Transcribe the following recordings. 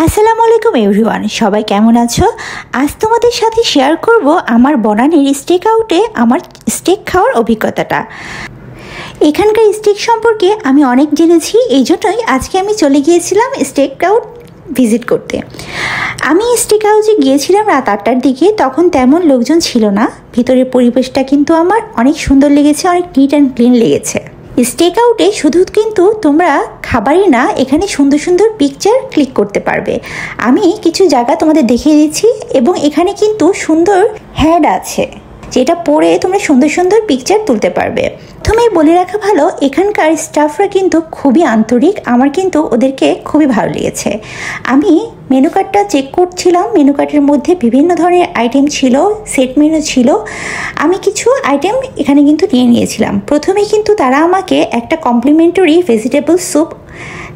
আসসালামু আলাইকুম এভরিওয়ান, সবাই কেমন আছো? আজ তোমাদের সাথে শেয়ার করব আমার বনানীর স্টেক আউটে আমার স্টেক খাওয়ার অভিজ্ঞতাটা। এখানকার স্টেক সম্পর্কে আমি অনেক জেনেছি, এই জন্যই আজকে আমি চলে গিয়েছিলাম স্টেক আউট ভিজিট করতে। আমি স্টেক হাউসে গিয়েছিলাম রাত 8টার দিকে, তখন তেমন লোকজন ছিল না। ভিতরের পরিবেশটা কিন্তু আমার অনেক সুন্দর লেগেছে, অনেক নিট অ্যান্ড ক্লিন লেগেছে। স্টেক আউটে শুধু কিন্তু তোমরা খাবারই না, এখানে সুন্দর সুন্দর পিকচার ক্লিক করতে পারবে। আমি কিছু জায়গা তোমাদের দেখিয়ে দিচ্ছি এবং এখানে কিন্তু সুন্দর হ্যাড আছে, যেটা পরে তোমরা সুন্দর সুন্দর পিকচার তুলতে পারবে। প্রথমেই বলে রাখা ভালো, এখানকার স্টাফরা কিন্তু খুবই আন্তরিক, আমার কিন্তু ওদেরকে খুবই ভালো লেগেছে। আমি মেনু কার্ডটা চেক করছিলাম, মেনু কার্ডের মধ্যে বিভিন্ন ধরনের আইটেম ছিল, সেট মেনু ছিল। আমি কিছু আইটেম এখানে কিন্তু নিয়ে নিয়েছিলাম। প্রথমেই কিন্তু তারা আমাকে একটা কমপ্লিমেন্টারি ভেজিটেবল স্যুপ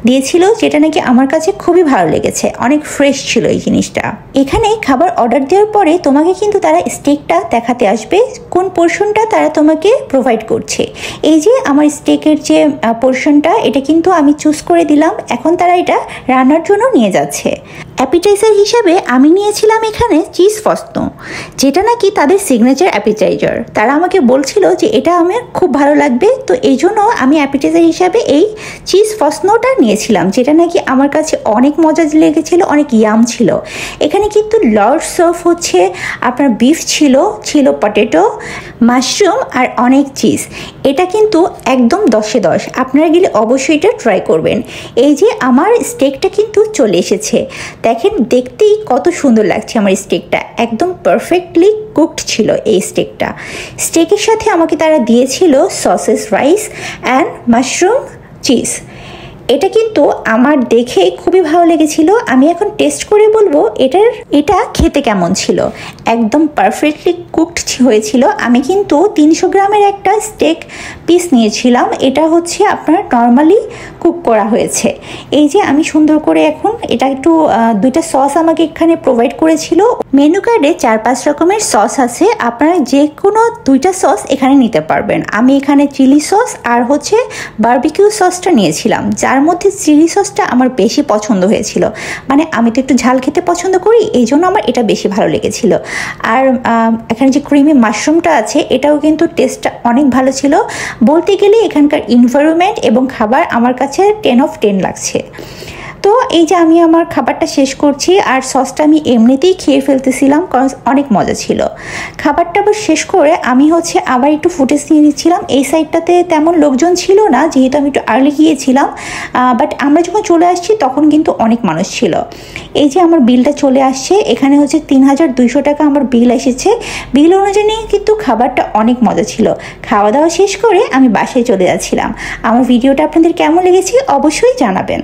দিয়েছিল, যেটা নাকি আমার কাছে খুবই ভালো লেগেছে, অনেক ফ্রেশ ছিল এই জিনিসটা। এখানে খাবার অর্ডার দেওয়ার পরে তোমাকে কিন্তু তারা স্টেকটা দেখাতে আসবে, কোন পোর্শনটা তারা তোমাকে প্রোভাইড করছে। এই যে আমার স্টেকের যে পোর্শনটা, এটা কিন্তু আমি চুজ করে দিলাম, এখন তারা এটা রান্নার জন্য নিয়ে যাচ্ছে। অ্যাপিটাইজার হিসাবে আমি নিয়েছিলাম এখানে চিজ ফসনো, যেটা নাকি তাদের সিগনেচার অ্যাপিটাইজার। তারা আমাকে বলছিল যে এটা আমার খুব ভালো লাগবে, তো এই জন্য আমি অ্যাপিটাইজার হিসাবে এই চিজ ফসনোটা নিয়েছিলাম, যেটা নাকি আমার কাছে অনেক মজা লেগেছিল, অনেক ইয়াম ছিল। এখানে কিন্তু লর্ডস অফ হচ্ছে আপনার বিফ ছিল পটেটো, মাশরুম আর অনেক চিজ। এটা কিন্তু একদম 10-এ 10, আপনারা গেলে অবশ্যই এটা ট্রাই করবেন। এই যে আমার স্টেকটা কিন্তু চলে এসেছে, দেখেন দেখতেই কত সুন্দর লাগছে। আমার স্টেকটা একদম পারফেক্টলি কুকড ছিল। এই স্টেকের সাথে আমাকে তারা দিয়েছিল sausages rice and mushroom cheese. এটা কিন্তু আমার দেখে খুবই ভালো লেগেছিল। আমি এখন টেস্ট করে বলবো এটা খেতে কেমন ছিল। একদম পারফেক্টলি কুকড হয়েছিল। আমি কিন্তু 300 গ্রামের একটা স্টেক পিস নিয়েছিলাম, এটা হচ্ছে আপনার নর্মালি কুক করা হয়েছে। এই যে আমি সুন্দর করে এখন এটা একটু 2টা সস আমাকে এখানে প্রোভাইড করেছিল। মেনু কার্ডে 4-5 রকমের সস আছে, আপনারা যে কোনো 2টা সস এখানে নিতে পারবেন। আমি এখানে চিলি সস আর হচ্ছে বারবিকিউ সসটা নিয়েছিলাম, যার মধ্যে চিলি সসটা আমার বেশি পছন্দ হয়েছিল। মানে আমি তো একটু ঝাল খেতে পছন্দ করি, এই জন্য আমার এটা বেশি ভালো লেগেছিল। আর এখানে যে ক্রিমি মাশরুমটা আছে, এটাও কিন্তু টেস্টটা অনেক ভালো ছিল। বলতে গেলে এখানকার এনভায়রনমেন্ট এবং খাবার আমার কাছে 10 of 10 লাগছে। তো এই যে আমি আমার খাবারটা শেষ করছি, আর সসটা আমি এমনিতেই খেয়ে ফেলতেছিলাম, কারণ অনেক মজা ছিল। খাবারটা আবার শেষ করে আমি হচ্ছে আবার একটু ফুটেজ নিয়ে নিচ্ছিলাম। এই সাইডটাতে তেমন লোকজন ছিল না, যেহেতু আমি একটু আর্লি গিয়েছিলাম, বাট আমরা যখন চলে আসছি তখন কিন্তু অনেক মানুষ ছিল। এই যে আমার বিলটা চলে আসছে, এখানে হচ্ছে 3200 টাকা আমার বিল এসেছে। বিল অনুযায়ী কিন্তু খাবারটা অনেক মজা ছিল। খাওয়া দাওয়া শেষ করে আমি বাসায় চলে যাচ্ছিলাম। আমার ভিডিওটা আপনাদের কেমন লেগেছে অবশ্যই জানাবেন।